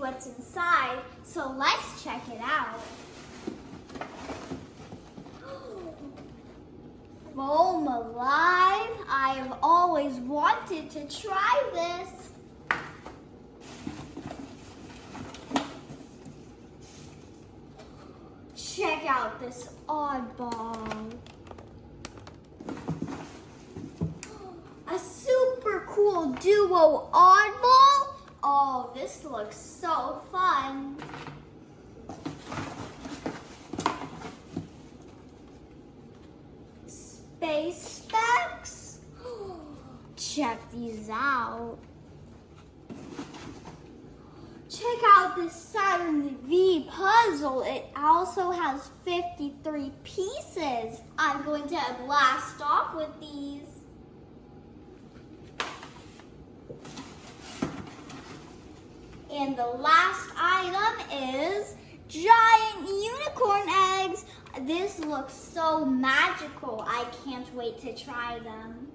what's inside, so let's check it out. Foam Alive! I have always wanted to try this. Check out this oddball. A super cool duo oddball. Oh, this looks so fun. Space specs. Check these out. Check out this Saturn V puzzle. It also has 53 pieces. I'm going to blast off with these. And the last item is giant unicorn eggs. This looks so magical. I can't wait to try them.